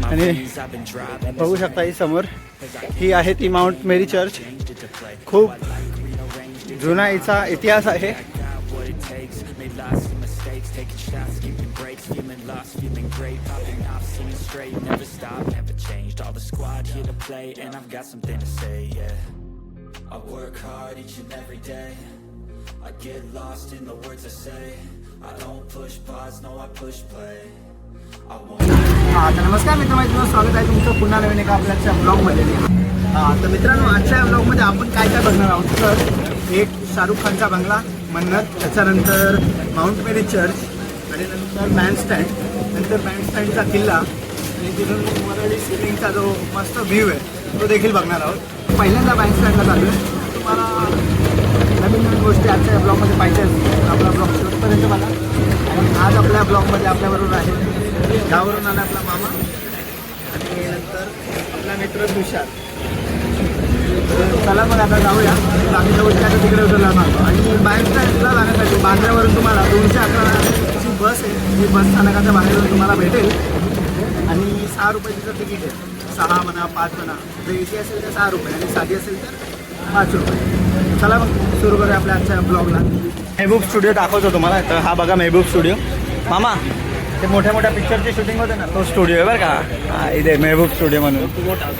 आणि बघू शकता ही समोर ही आहे ती माउंट मेरी चर्च. खूप जुना हिचा इतिहास आहे. I work hard each and every day. I get lost in the words I say. I don't push pause, no I push play. तर नमस्कार मित्रांनो, स्वागत आहे तुमचं पुन्हा नवीन एका आपल्याच्या ब्लॉगमध्ये. तर मित्रांनो, आजच्या ब्लॉगमध्ये आपण काय काय बघणार आहोत तर एक शाहरुख खानचा बंगला मन्नत, त्याच्यानंतर माउंट मेरी चर्च आणि नंतर बँडस्टँड, नंतर बँडस्टँडचा किल्ला आणि तिथून वरळी स्विमिंगचा जो मस्त व्ह्यू आहे तो देखील बघणार आहोत. पहिल्यांदा बँडस्टँडला चालू आहे. तुम्हाला नवीन नवीन गोष्टी आजच्या ब्लॉगमध्ये पाहिजे असतील आपला ब्लॉग शेवटपर्यंत बघा. आणि आज आपल्या ब्लॉगमध्ये आपल्याबरोबर आहे गावावरून आला आपला मामा आणि नंतर आपला मित्र तुषार. चला मग आता जाऊया. आम्ही जवळच्या आता तिकडे उतरला मागतो आणि बँडस्टँडला जाण्यासाठी बांद्र्यावरून तुम्हाला 211ची बस आहे. ही बस स्थानकाच्या बाहेरून तुम्हाला भेटेल आणि 6 रुपये तिचं तिकीट आहे. 6 म्हणा 5 म्हणा, जर एसी असेल तर 6 रुपये आणि साधी असेल तर 5 रुपये. चला मग सुरू करूया आपल्या आजच्या ब्लॉगला. मेहबूब स्टुडिओ दाखवतो तुम्हाला. तर हा बघा मेहबूब स्टुडिओ. मामा ते मोठ्या मोठ्या पिक्चरची शूटिंग होते ना, तो स्टुडिओ आहे बरं का. हा इथे मेहबूब स्टुडिओ म्हणून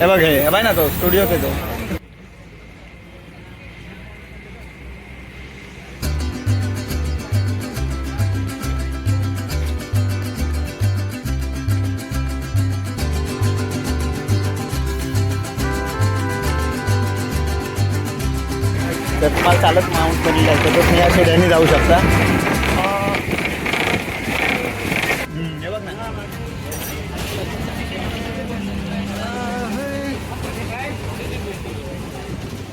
हे बघ, हे बघ ना तो स्टुडिओ आहे तो. तर तुम्हाला चालत माउंट मेरी जायचं तर तुम्ही या शिड्याने जाऊ शकता. हे बघ ना,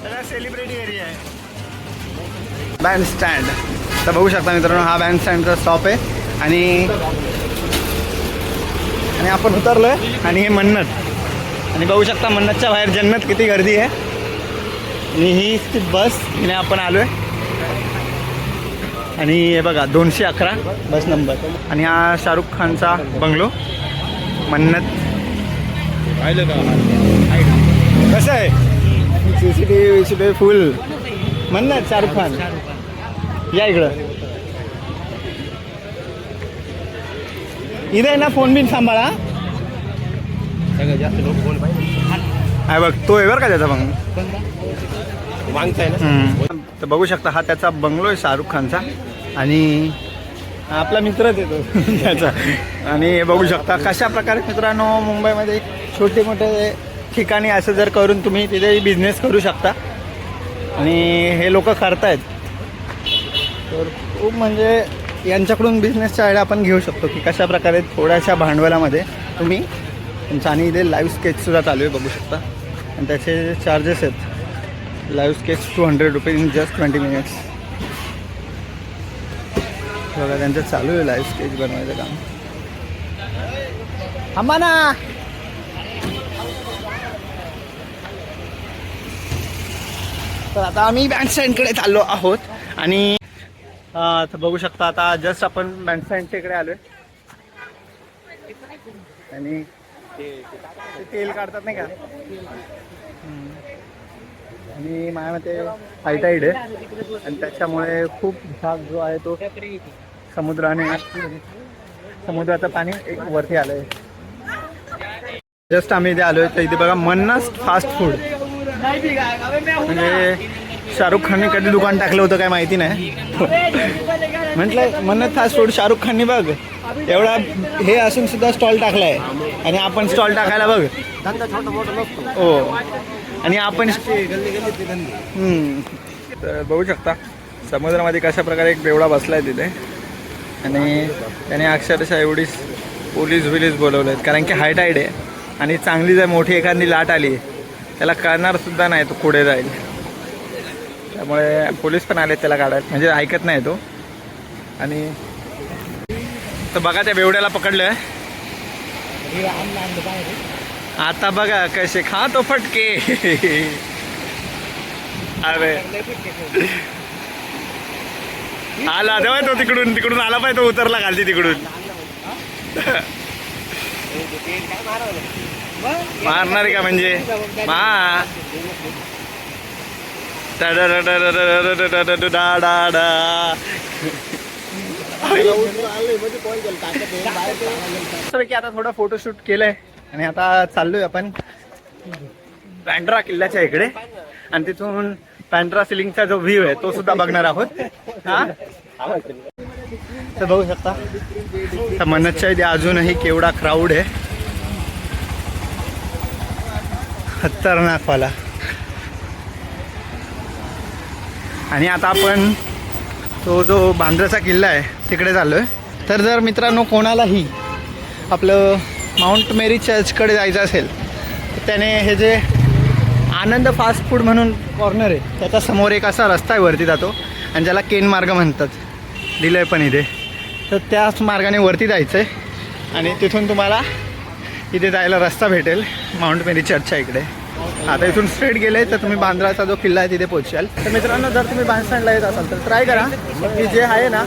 सगळा सेलिब्रिटी एरिया आहे. बँड स्टँड तर बघू शकता मित्रांनो, हा बँड स्टँडचा स्टॉप आहे आणि आपण उतरलो आहे आणि हे मन्नत. आणि बघू शकता मन्नतच्या बाहेर जन्नत किती गर्दी आहे. आणि ही ती बस हिने आपण आलो आहे आणि हे बघा 211 बस नंबर. आणि हा शाहरुख खानचा बंगलो मन्नत. कसं आहे CCTV फुल मन्नत शाहरुख खान. या इकडं इथे ना फोन बिन सांभाळा. जास्त लोक फोन पाहिजे बघ, तो आहे बरं का त्याचा बंगलो मागताय ना. तर बघू शकता हा त्याचा बंगलो आहे शाहरुख खानचा आणि आपला मित्रच येतो त्याचा. आणि बघू शकता कशा प्रकारे मित्रांनो मुंबईमध्ये छोटे मोठे ठिकाणी असं जर करून तुम्ही तिथे बिझनेस करू शकता आणि हे लोक करतायत. तर खूप म्हणजे यांच्याकडून बिझनेसच्या आयडिया आपण घेऊ शकतो की कशा प्रकारे थोड्याशा भांडवलामध्ये तुम्ही तुमचा. आणि इथे लाईव्ह स्केचसुद्धा चालू आहे बघू शकता आणि त्याचे चार्जेस आहेत. Live sketch 200 rupees in just 20 minutes. बघा त्यांचं चालू आहे लाईव्ह स्केच बनवायचं काम. थांबा ना. तर आता आम्ही बँडस्टँडकडे चाललो आहोत आणि तर बघू शकता आता जस्ट आपण बँडस्टँडच्या इकडे आलो आहे आणि तेल काढतात नाही का. आणि माझ्या मते हाय टाईड आहे आणि त्याच्यामुळे खूप भाग जो आहे तो समुद्राचं पाणी एक वरती आलं आहे. जस्ट आम्ही इथे आलो आहे तर इथे बघा मन्नत फास्ट फूड. म्हणजे शाहरुख खानने कधी दुकान टाकलं होतं काय माहिती नाही. म्हटलं मन्नत फास्ट फूड शाहरुख खानने बघ एवढा हे असून सुद्धा स्टॉल टाकलाय आणि आपण स्टॉल टाकायला बघ. हो आणि आपण तर बघू शकता समुद्रामध्ये कशा प्रकारे एक बेवडा बसलाय तिथे आणि त्याने अक्षरशः एवढीच पोलीस बोलवले आहेत कारण की हाय टाईड आहे आणि चांगली जर मोठी एखादी लाट आली त्याला कळणार सुद्धा नाही तो पुढे जाईल. त्यामुळे पोलीस पण आले त्याला काढायला, म्हणजे ऐकत नाही तो. आणि तर बघा त्या बेवड्याला पकडलं. आता बघा कसे खातो फटके. अरे आला तेव्हा तो तिकडून आला पाहिजे, तो उतरला खालती तिकडून. मारणार आहे का म्हणजे मा की आता थोडं फोटोशूट केलंय आणि आता चाललोय आपण पॅन्ड्रा किल्ल्याच्या इकडे आणि तिथून पॅन्ड्रा सिलिंगचा जो व्ह्यू आहे तो सुद्धा बघणार आहोत. हा तर बघू शकता तर मनतच्या इथे अजूनही केवढा क्राऊड आहे, खतरनाक वाला. आणि आता आपण तो जो बांद्राचा किल्ला आहे तिकडे चाललोय. तर जर मित्रांनो कोणालाही आपलं माउंट मेरी चर्चकडे जायचं असेल तर त्याने हे जे आनंद फास्ट फूड म्हणून कॉर्नर आहे त्याच्या समोर एक असा रस्ता आहे वरती जातो आणि ज्याला केन मार्ग म्हणतात, दिलं आहे पण इथे. तर त्याच मार्गाने वरती जायचं आहे आणि तिथून तुम्हाला इथे जायला रस्ता भेटेल माउंट मेरी चर्चच्या इकडे. आता इथून स्ट्रेट गेले तर तुम्ही बांद्राचा जो किल्ला आहे तिथे पोहोचाल. तर मित्रांनो जर तुम्ही बांधस्टँडला येत असाल तर ट्राय करा की जे आहे ना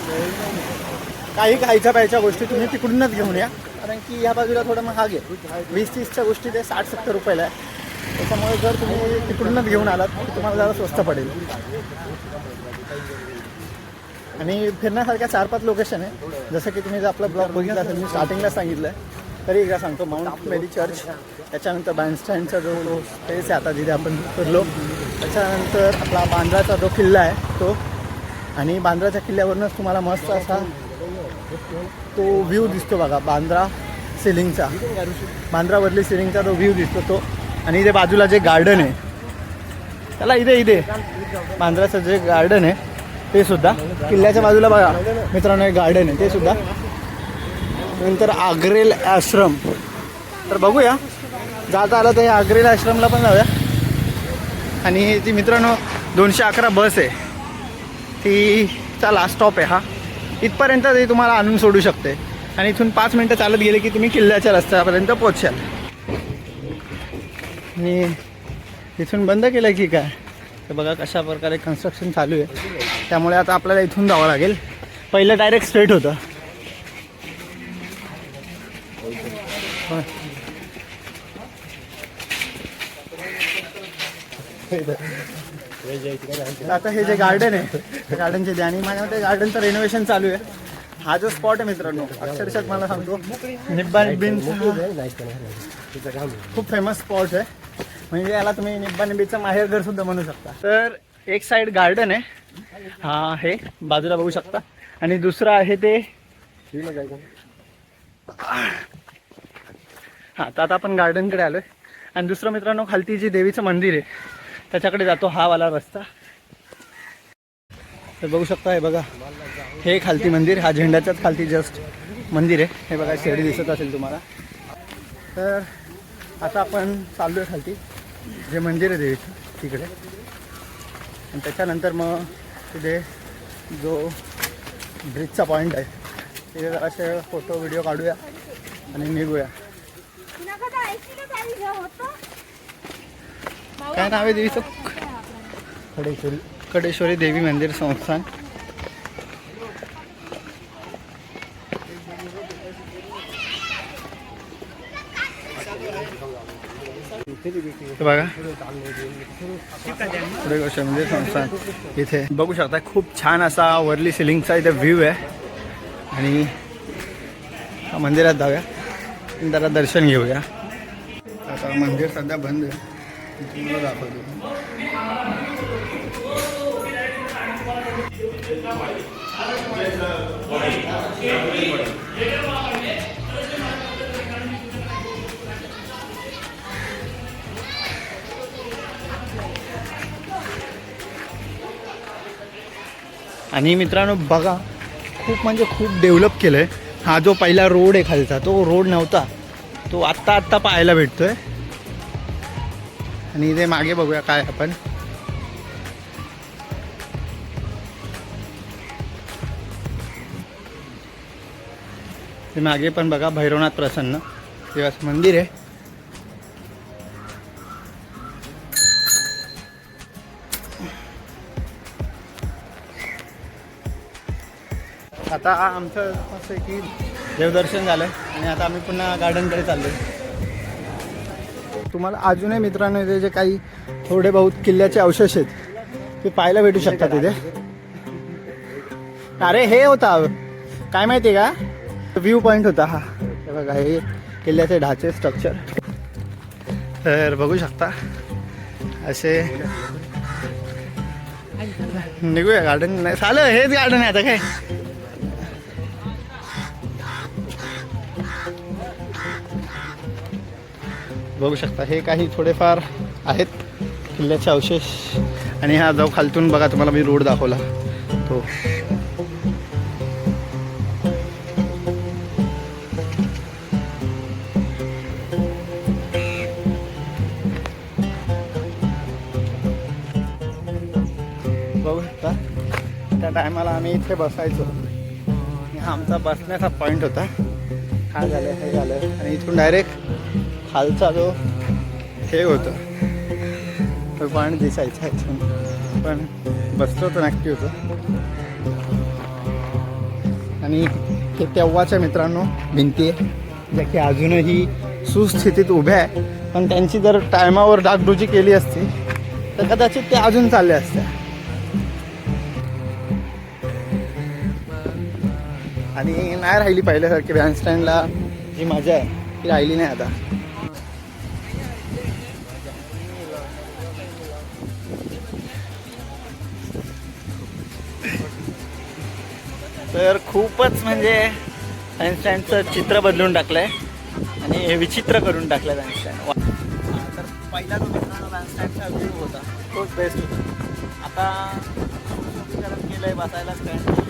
काही खायच्या प्यायच्या गोष्टी तुम्ही तिकडूनच घेऊन या, कारण की या बाजूला थोडं महाग आहे. 20-30च्या गोष्टी ते 60-70 रुपयाला आहे. त्याच्यामुळे जर तुम्ही तिकडूनच घेऊन आलात तर तुम्हाला जरा स्वस्त पडेल. आणि फिरण्यासारख्या 4-5 लोकेशन आहे, जसं की तुम्ही जर आपला ब्लॉग बघितला असेल मी स्टार्टिंगला सांगितलं आहे तरी एकदा सांगतो. माउंट मेरी चर्च, त्याच्यानंतर बँडस्टँडचा जो स्पेस आहे आता जिथे आपण फिरलो, त्याच्यानंतर आपला बांद्राचा जो किल्ला आहे तो, आणि बांद्राच्या किल्ल्यावरूनच तुम्हाला मस्त असा तो व्ह्यू दिसतो बघा बांद्रा सिलिंगचा, बांद्रावरली सिलिंगचा जो व्ह्यू दिसतो तो. आणि इथे बाजूला जे गार्डन आहे त्याला इथे बांद्राचं जे गार्डन आहे ते सुद्धा किल्ल्याच्या बाजूला बघा मित्रांनो एक गार्डन आहे ते सुद्धा. नंतर आग्रेल आश्रम, तर बघूया जाता आलं तर या आग्रेल आश्रमला पण जाऊया. आणि ती मित्रांनो 211 बस आहे, तीचा लास्ट स्टॉप आहे हा. इथपर्यंत ती तुम्हाला आणून सोडू शकते आणि इथून 5 मिनटं चालत गेले की तुम्ही किल्ल्याच्या रस्त्यापर्यंत पोहोचाल. आणि इथून बंद केलं की काय तर बघा कशा प्रकारे कन्स्ट्रक्शन चालू आहे, त्यामुळे आता आपल्याला इथून जावं लागेल. पहिलं डायरेक्ट स्ट्रेट होतं. आता हे जे गार्डन आहे त्या गार्डनचे द्या, आणि माझ्या मते गार्डनचं रेनोव्हेशन चालू आहे. हा जो स्पॉट आहे मित्रांनो अक्षरशः मला सांगतो निब्बा निब्बीन खूप फेमस स्पॉट आहे. म्हणजे याला तुम्ही निब्बा निब्बीचं माहेरघर सुद्धा म्हणू शकता. तर एक साईड गार्डन आहे हा हे बाजूला बघू शकता, आणि दुसरं आहे ते हां. तर आता आपण गार्डनकडे आलो आहे आणि दुसरं मित्रांनो खालती जी देवीचं मंदिर आहे त्याच्याकडे जातो हा वाला रस्ता. तर बघू शकता हे बघा हे खालती मंदिर, हा झेंड्याच्याच खालती जस्ट मंदिर आहे. हे बघा शेडी दिसत असेल तुम्हाला. तर आता आपण चाललो आहे खालती जे मंदिर आहे देवीचं तिकडे, आणि त्याच्यानंतर मग तिथे जो ब्रिजचा पॉईंट आहे तिथे जरासे फोटो व्हिडिओ काढूया आणि निघूया. काय नाव आहे देवीचं? कडेश्वरी देवी मंदिर संस्थान. बघा कडेश्वरी मंदिर संस्थान इथे बघू शकता. खूप छान असा वरली सिलिंगचा इथे व्ह्यू आहे. आणि मंदिरात जाऊया आणि त्याला दर्शन घेऊया. आता मंदिर सध्या बंद आहे, तुम्हाला दाखवतो. आणि मित्रांनो बघा खूप म्हणजे खूप डेव्हलप केलं आहे. हा जो पहिला रोड आहे खालचा तो रोड नव्हता, तो आत्ता पाहायला भेटतोय. आणि इथे मागे बघूया काय आपण. ते मागे पण बघा भैरवनाथ प्रसन्न देवाचं मंदिर आहे. आता आमचं असं आहे की देवदर्शन झालं आणि आता आम्ही पुन्हा गार्डनकडे चाललो. तुम्हाला अजूनही मित्रांनो इथे जे काही थोडे बहुत किल्ल्याचे अवशेष आहेत ते पाहायला भेटू शकतात तिथे. अरे हे होता काय माहिती आहे का, व्ह्यू पॉईंट होता हा. हे बघा हे किल्ल्याचे ढाचे स्ट्रक्चर. तर बघू शकता असे. निघूया गार्डन नाही चालेल, हेच गार्डन आहे आता काय. बघू शकता हे काही थोडेफार आहेत किल्ल्याचे अवशेष. आणि हा जाऊ खालतून बघा, तुम्हाला मी रोड दाखवला तो. बघू शकता त्या टायमाला आम्ही इथे बसायचो आणि हा आमचा बसण्याचा पॉईंट होता. हा झालं हे झालं आणि इथून डायरेक्ट खालचा जो हे होतं तो पॉईंट दिसायचा इथून. पण बसलो तर नक्की होतं. आणि ते तेव्हाच्या मित्रांनो भिंती आहे ज्या की अजूनही सुस्थितीत उभ्या आहे. पण त्यांची जर टायमावर डागडुजी केली असती तर कदाचित ते अजून चालले असते. आणि नाही राहिली पहिल्यासारखी बँडस्टँडला जी मजा आहे ती राहिली नाही आता. तर खूपच म्हणजे बँडस्टँडचं चित्र बदलून टाकलं आहे आणि हे विचित्र करून टाकलं बँडस्टँड. तर पहिला जो मित्रांनो बँडस्टँडचा व्ह्यू होता तोच बेस्ट होता. आता सुशोभीकरण केलं आहे, बसायला स्टँड केले.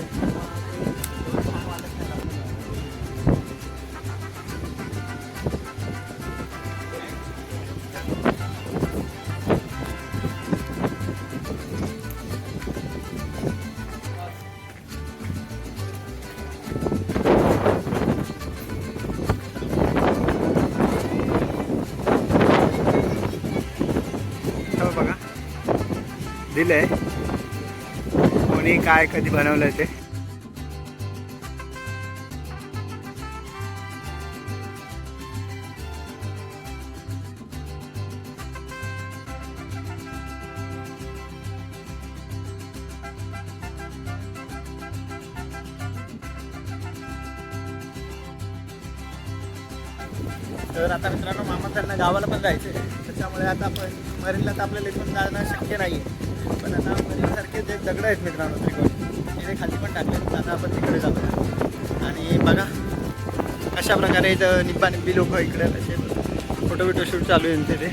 बघा दिलंय कोणी काय कधी बनवलंय ते. तर आता मित्रांनो मामा त्यांना गावाला पण जायचं आहे, त्याच्यामुळे आता आपण मरीनला तर आपल्याला इथून जाणं शक्य नाही आहे. पण आता मरीनसारखे जे दगड आहेत मित्रांनो त्रिकोण तिथे खाली पण टाकले. आता आपण तिकडे जाऊया आणि बघा अशा प्रकारे इथं निब्बा निब्बी लोक इकडे असे फोटो बिटो शूट चालू आहे तिथे.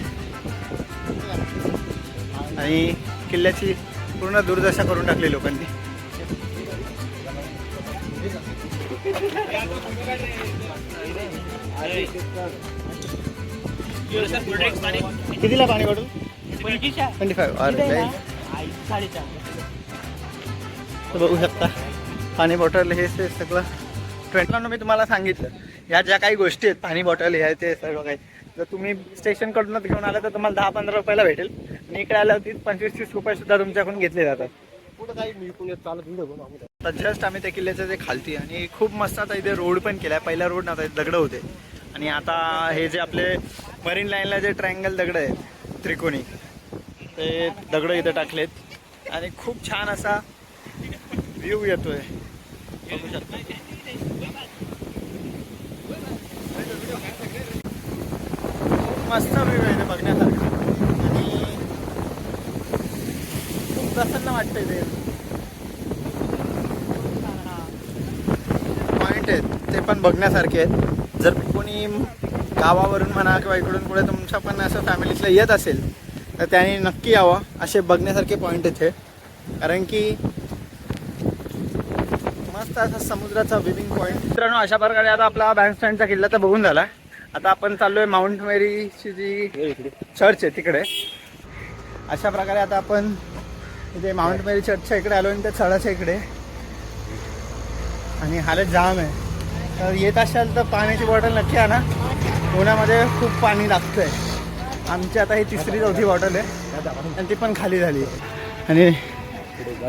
आणि किल्ल्याची पूर्ण दुर्दशा करून टाकली लोकांनी. कितीला पाणी बॉटल? 25. तर बघू शकता पाणी बॉटल हे सगळं 20. मी तुम्हाला सांगितलं या ज्या काही गोष्टी आहेत पाणी बॉटल हे ते सगळं काही जर तुम्ही स्टेशनकडूनच घेऊन आला तर तुम्हाला 10-15 रुपयाला भेटेल. आणि इकडे आल्यावर 30-25-30 रुपये सुद्धा तुमच्याकडून घेतले जातात. आता जस्ट आम्ही त्या किल्ल्याचं जे खालती आणि खूप मस्त आता इथे रोड पण केला आहे. पहिला रोड नव्हता, दगडं होते. आणि आता हे जे आपले मरीन लाईनला जे ट्रायंगल दगड आहेत त्रिकोणी ते दगड इथे टाकलेत आणि खूप छान असा व्ह्यू येतोय. बघू शकता खूप मस्त व्ह्यू आहे बघण्यासारखा आणि खूप प्रसन्न वाटतंय. ते पॉईंट आहेत ते पण बघण्यासारखे आहेत. जर कोणी गावावरून म्हणा किंवा इकडून पुढे तुमच्या पण असं फॅमिलीतलं येत असेल तर त्यांनी नक्की यावं. असे बघण्यासारखे पॉईंट इथे कारण की मस्त असा समुद्राचा विविंग पॉईंट. मित्रांनो अशा प्रकारे आता आपला बँडस्टँडचा किल्ला तर बघून झाला. आता आपण चाललोय माउंट मेरीची जी चर्च आहे तिकडे. अशा प्रकारे आता आपण इथे माउंट मेरी चर्चच्या इकडे आलो आणि त्या चढाच्या इकडे आणि हालत जाम आहे. तर येत असाल तर पाण्याची बॉटल नक्की आणा. उन्हामध्ये खूप पाणी लागतंय. आमची आता ही 3री-4थी बॉटल आहे आणि ती पण खाली झाली. आणि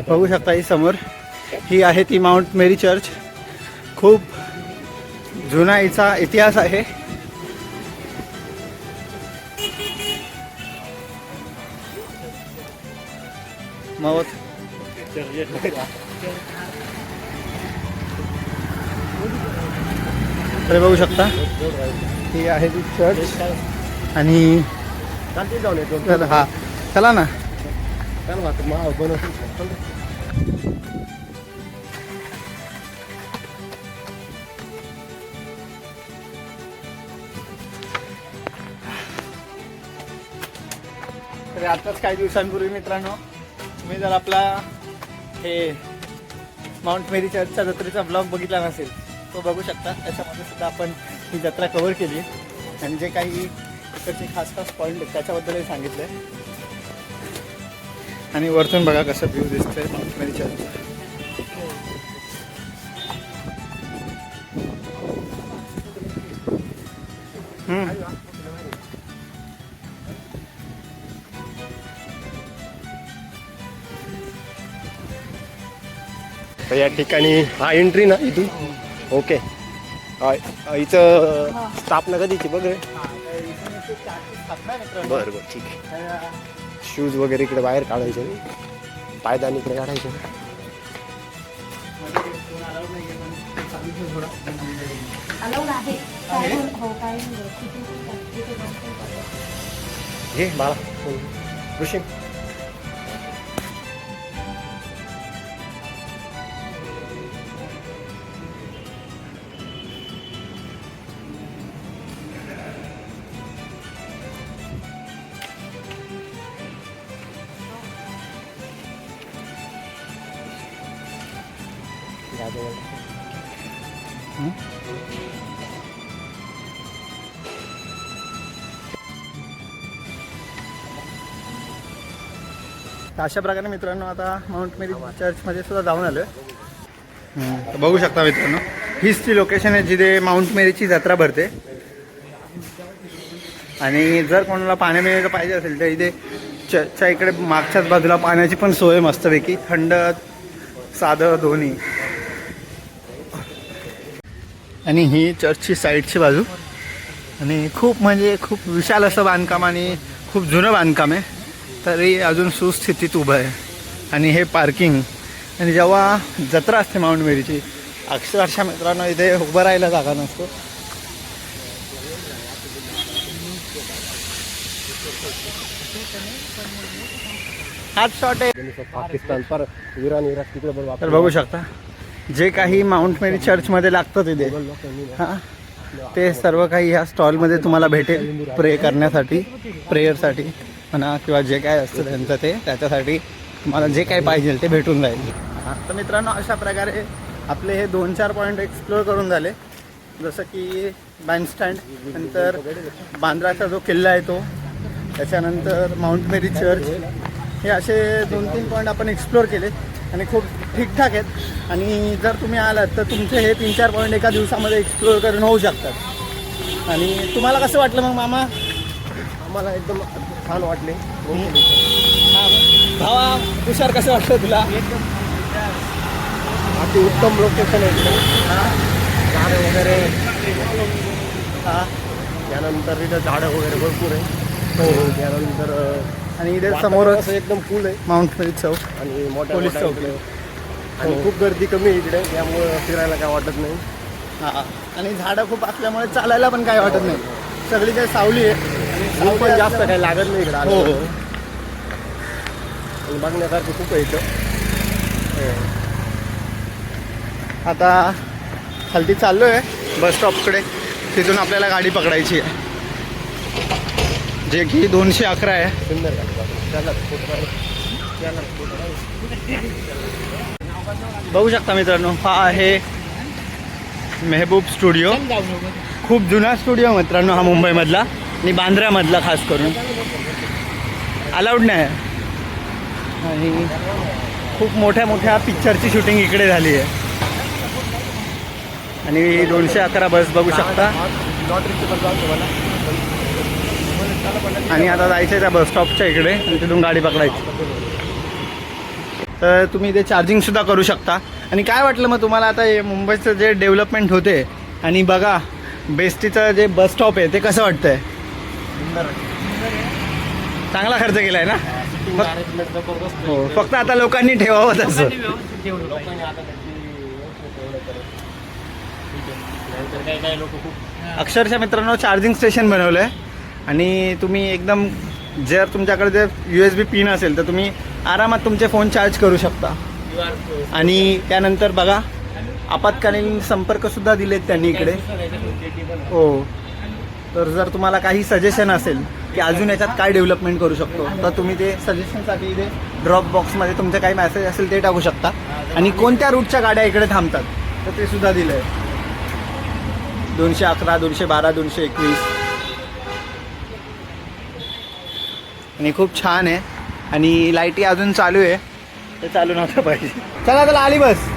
बघू शकता ही समोर ही आहे ती माउंट मेरी चर्च. खूप जुना हिचा इतिहास आहे. मग तर बघू शकता ही आहे ती चर्च. आणि हा चला ना. तर आताच काही दिवसांपूर्वी मित्रांनो तुम्ही जर आपला हे माउंट मेरी चर्चचा जत्रेचा ब्लॉग बघितला नसेल तो बघू शकता. त्याच्यामध्ये सुद्धा आपण ही जत्रा कव्हर केली आणि जे काही इकडचे खास खास पॉईंट आहेत त्याच्याबद्दलही सांगितलं आहे. आणि वरतून बघा कसं व्ह्यू दिसतंय माउंट मेरी चर्च. या ठिकाणी हा एंट्री ना इथून. ओके. हिचं स्थापना कधीची बघ रे. बरं बरं ठीक आहे. शूज वगैरे इकडे बाहेर काढायचे, पायदान इकडे काढायचे. घे बाळा ऋषी. तर अशा प्रकारे मित्रांनो आता माउंट मेरी चर्चमध्ये सुद्धा जाऊन आलो आहे. बघू शकता मित्रांनो हीच ती लोकेशन आहे जिथे माउंट मेरीची जत्रा भरते. आणि जर कोणाला पाण्याबिण्याचं पाहिजे असेल तर इथे चर्चच्या इकडे मागच्याच बाजूला पाण्याची पण सोय मस्तपैकी, थंड साधं दोन्ही. आणि ही चर्चची साईडची बाजू आणि खूप म्हणजे खूप विशाल असं बांधकाम आणि खूप जुनं बांधकाम आहे तरी अजून सुस्थितीत उभं आहे. आणि हे पार्किंग. आणि जेव्हा जत्रा असते माउंट मेरीची अक्षरशः मित्रांनो इथे उभं राहायला जागा नसतो. हाच शॉट आहे पाकिस्तान पर इराण इराक तिकडे बघा. तर बघू शकता जे काही माउंट मेरी चर्चमध्ये लागतं तिथे हां ते सर्व काही ह्या स्टॉलमध्ये तुम्हाला भेटेल. प्रे करण्यासाठी, प्रेयरसाठी म्हणा किंवा जे काय असतं त्यांचं ते त्याच्यासाठी तुम्हाला जे काही पाहिजे ते भेटून जाईल. हां तर मित्रांनो अशा प्रकारे आपले हे 2-4 पॉईंट एक्सप्लोअर करून झाले. जसं की बँडस्टँड, नंतर बांद्राचा जो किल्ला आहे तो, त्याच्यानंतर माउंट मेरी चर्च, हे असे 2-3 पॉईंट आपण एक्सप्लोअर केले आणि खूप ठीकठाक आहेत. आणि जर तुम्ही आलात तर तुमचे हे 3-4 पॉईंट एका दिवसामध्ये एक्सप्लोअर करून होऊ शकतात. आणि तुम्हाला कसं वाटलं मग मामा? आम्हाला एकदम छान वाटले. भावा तुषार कसं वाटलं तुला? अति उत्तम लोकेशन आहे. झाडं वगैरे, हां त्यानंतर इथं झाडं वगैरे भरपूर आहे. हो. त्यानंतर आणि इथे समोरच एकदम कूल आहे. माउंट मेरी चौक, आणि मोठ्या पोलीस मोठ्या चौक. इकडे. आणि खूप गर्दी कमी आहे इकडे, त्यामुळं फिरायला काय वाटत नाही. हां आणि झाडं खूप असल्यामुळे चालायला पण काय वाटत नाही. सगळी काही सावली आहे आणि ऊन पण जास्त काही लागत नाही इकडे. हो. आणि बघण्यासारखं खूप आहे इथं. आता खालती चाललो आहे बस स्टॉपकडे. तिथून आपल्याला गाडी पकडायची आहे जे की 211 आहे. सुंदर बघू शकता मित्रांनो हा आहे मेहबूब स्टुडिओ. खूप जुना स्टुडिओ मित्रांनो हा मुंबईमधला आणि बांद्र्यामधला खास करून. अलाउड नाही आणि खूप मोठ्या मोठ्या पिक्चरची शूटिंग इकडे झाली आहे. आणि 211 बस बघू शकता. आणि आता जायचं आहे त्या बस स्टॉपच्या इकडे आणि तिथून गाडी पकडायची. तर तुम्ही इथे चार्जिंगसुद्धा करू शकता. आणि काय वाटलं मग तुम्हाला आता हे मुंबईचं जे डेव्हलपमेंट होते आणि बघा बेस्टीचं जे बस स्टॉप आहे ते कसं वाटतंय? चांगला खर्च केलाय ना? हो, फक्त आता लोकांनी ठेवावं तसं. अक्षरशः मित्रांनो चार्जिंग स्टेशन बनवलं आहे आणि तुम्ही एकदम जर तुमच्याकडे जर USB पिन असेल तर तुम्ही आरामात तुमचे फोन चार्ज करू शकता. आणि त्यानंतर बघा आपत्कालीन संपर्कसुद्धा दिलेत त्यांनी इकडे. हो, तर जर तुम्हाला काही सजेशन असेल की अजून याच्यात काय डेव्हलपमेंट करू शकतो तर तुम्ही ते सजेशनसाठी इथे ड्रॉप बॉक्समध्ये तुमचे काही मेसेज असेल ते टाकू शकता. आणि कोणत्या रूटच्या गाड्या इकडे थांबतात तर ते सुद्धा दिलं आहे. 211, 212, 221 आणि खूप छान आहे. आणि लाईटी अजून चालू आहे, ते चालू नव्हतं पाहिजे. चला चला आली बस.